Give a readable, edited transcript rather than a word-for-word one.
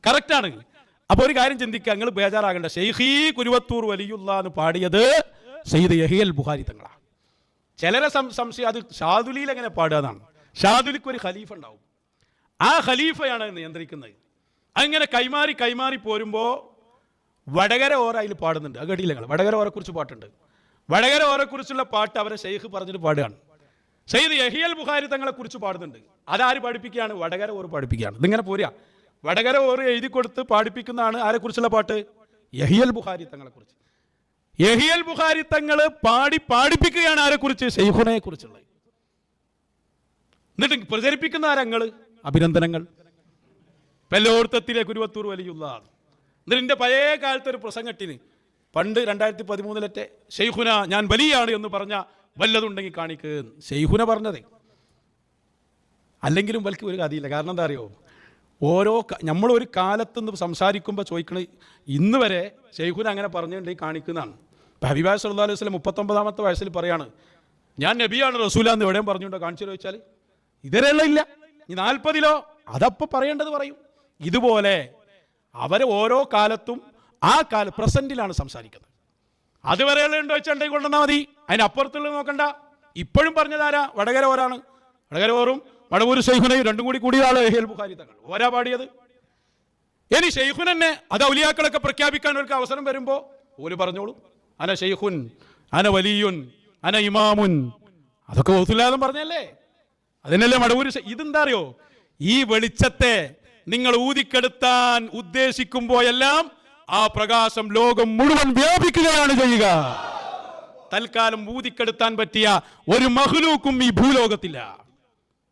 കറക്റ്റാണ്. അപ്പോൾ ഒരു കാര്യം ചിന്തിക്കുക, നിങ്ങൾ ബേജാറാകണ്ട. ഷെയ്ഖീ കുരുവത്തൂർ വലിയുള്ള എന്ന് പാടിയത് സയ്യിദ് യഹിയൽ ബുഖാരി തങ്ങളാണ്. ചിലരെ സംശയം അത് ഷാദുലിയിൽ എങ്ങനെ പാടുക എന്നാണ്. ഷാദുലിക്ക് ഒരു ഖലീഫ ഉണ്ടാവും, ആ ഖലീഫയാണ് നിയന്ത്രിക്കുന്നത്. അങ്ങനെ കൈമാറി കൈമാറി പോരുമ്പോൾ വടകര ഓര അതിൽ പാടുന്നുണ്ട്. അത് കേട്ടില്ല നിങ്ങൾ? വടകര ഓരെക്കുറിച്ച് പാട്ടുണ്ട്. വടകര ഓരെക്കുറിച്ചുള്ള പാട്ട് അവരെ ഷെയ്ഖ് പറഞ്ഞിട്ട് പാടുകയാണ്. സയ്യിദ് യഹിയൽ ബുഖാരി തങ്ങളെ കുറിച്ച് പാടുന്നുണ്ട്. അതാര് പഠിപ്പിക്കുകയാണ്? വടകര ഓർ പഠിപ്പിക്കുകയാണ്. ഇതിങ്ങനെ പോരുക. വടകര ഓർ എഴുതി കൊടുത്ത് പാടിപ്പിക്കുന്നതാണ് ആരെക്കുറിച്ചുള്ള പാട്ട്? യഹിയൽ ബുഖാരി തങ്ങളെ കുറിച്ച്. യഹിയൽ ബുഖാരി തങ്ങൾ പാടിപ്പിക്കുകയാണ് ആരെക്കുറിച്ച്? ശൈഖുനയെ കുറിച്ചുള്ളത്. എന്നിട്ട് പ്രചരിപ്പിക്കുന്ന ആരങ്ങൾ? അഭിനന്ദനങ്ങൾ. വെല്ലോർത്തത്തിലെ കുരുവത്തൂർ വലിയുള്ള. എന്നിട്ട് എൻ്റെ പഴയ കാലത്തെ ഒരു പ്രസംഗത്തിന് പണ്ട് 2013 ശൈഖുന ഞാൻ വലിയാണ് എന്ന് പറഞ്ഞ വല്ലതുണ്ടെങ്കിൽ കാണിക്ക്. ശൈഖുന പറഞ്ഞതേ. അല്ലെങ്കിലും വലിക്ക് ഒരു കഥയില്ല. കാരണം എന്താ അറിയോ? നമ്മളൊരു കാലത്തുനിന്ന് സംസാരിക്കുമ്പോൾ ചോദിക്കണ ഇന്ന് വരെ ശൈഖുന അങ്ങനെ പറഞ്ഞിട്ടുണ്ടെങ്കിൽ കാണിക്കുന്നതാണ്. ഇപ്പം ഹബീബായ സല്ലല്ലാഹു അലൈഹി വസല്ലം 39ാമത്തെ വയസ്സിൽ പറയാണ് ഞാൻ നബിയാണ് റസൂലാന്ന് എവിടെയും പറഞ്ഞുകൊണ്ടോ കാണിച്ചു ചോദിച്ചാൽ ഇതരെയുള്ള ഇല്ല. ഈ 40 അതപ്പോൾ പറയേണ്ടത് പറയും. ഇതുപോലെ അവരെ ഓരോ കാലത്തും ആ പ്രസന്റിലാണ് സംസാരിക്കുന്നത്. അതുവരെയുള്ള ഉണ്ടോ വെച്ചിട്ടുണ്ടെങ്കിൽ കൊണ്ടുവന്നാൽ മതി, അതിനപ്പുറത്തുള്ളത് നോക്കണ്ട. ഇപ്പോഴും പറഞ്ഞതാരാ? വടകര ഓരാണ്. വടകര ഓറും മടവൂർ ശൈഖുനയും രണ്ടും കൂടിയ ആള് യഹിയൽ ബുഖാരി തങ്ങൾ ഓരാ പാടിയത്. ഇനി ശൈഖുനെ അത് ഔലിയാക്കളൊക്കെ പ്രഖ്യാപിക്കാൻ അവർക്ക് അവസരം വരുമ്പോൾ ഓല് പറഞ്ഞോളൂ, അന ശൈഖുൻ, അന വലിയുൻ, അന ഇമാമുൻ. അതൊക്കെ ഓസുല്ലാദം പറഞ്ഞല്ലേ? അതിനല്ലേ മടവൂർ. ഇതെന്താ അറിയോ? ഈ വെളിച്ചത്തെ നിങ്ങൾ ഊതിക്കെടുത്താൻ ഉദ്ദേശിക്കുമ്പോഴെല്ലാം ആ പ്രകാശം ലോകം മുഴുവൻ വ്യാപിക്കുകയാണ് ചെയ്യുക. തൽക്കാലം ഊതിക്കെടുത്താൻ പറ്റിയ ഒരു മഖ്ലൂക്കും ഈ ഭൂലോകത്തില്ല.